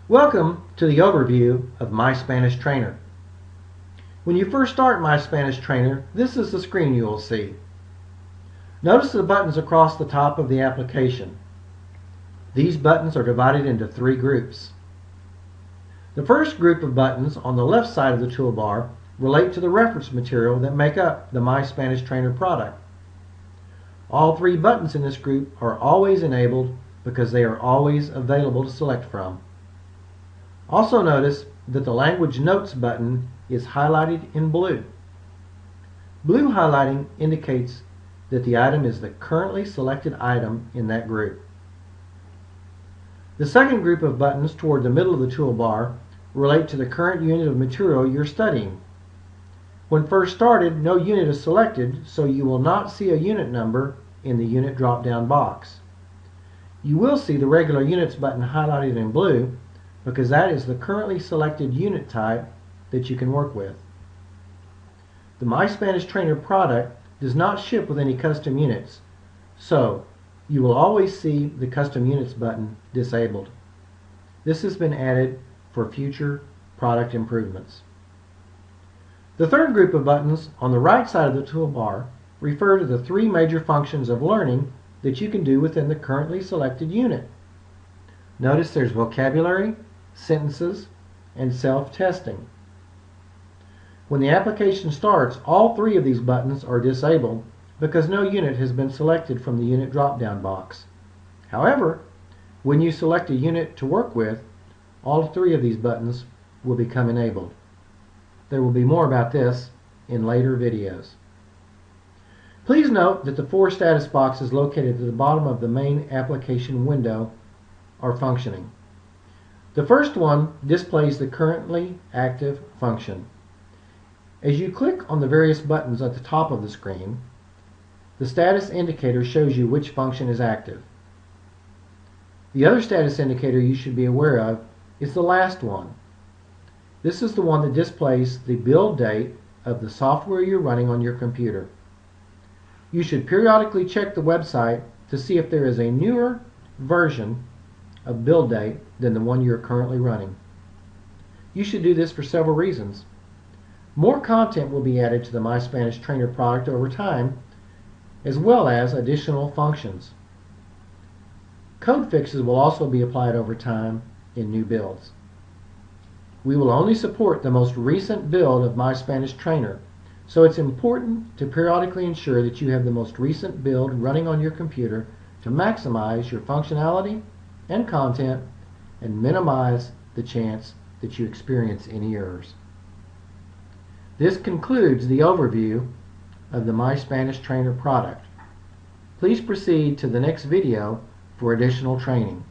Welcome to the overview of MySpanishTrainer. When you first start MySpanishTrainer, this is the screen you will see. Notice the buttons across the top of the application. These buttons are divided into three groups. The first group of buttons on the left side of the toolbar relate to the reference material that make up the MySpanishTrainer product. All three buttons in this group are always enabled because they are always available to select from. Also notice that the Language Notes button is highlighted in blue. Blue highlighting indicates that the item is the currently selected item in that group. The second group of buttons toward the middle of the toolbar relate to the current unit of material you're studying. When first started, no unit is selected, so you will not see a unit number in the unit drop-down box. You will see the Regular Units button highlighted in blue because that is the currently selected unit type that you can work with. The MySpanishTrainer product does not ship with any custom units, so you will always see the Custom Units button disabled. This has been added for future product improvements. The third group of buttons on the right side of the toolbar refer to the three major functions of learning that you can do within the currently selected unit. Notice there's vocabulary, sentences, and self-testing. When the application starts, all three of these buttons are disabled because no unit has been selected from the unit drop-down box. However, when you select a unit to work with, all three of these buttons will become enabled. There will be more about this in later videos. Please note that the four status boxes located at the bottom of the main application window are functioning. The first one displays the currently active function. As you click on the various buttons at the top of the screen, the status indicator shows you which function is active. The other status indicator you should be aware of is the last one. This is the one that displays the build date of the software you're running on your computer. You should periodically check the website to see if there is a newer version of build date than the one you're currently running. You should do this for several reasons. More content will be added to the MySpanishTrainer product over time, as well as additional functions. Code fixes will also be applied over time in new builds. We will only support the most recent build of MySpanishTrainer, so it's important to periodically ensure that you have the most recent build running on your computer to maximize your functionality and content and minimize the chance that you experience any errors. This concludes the overview of the MySpanishTrainer product. Please proceed to the next video for additional training.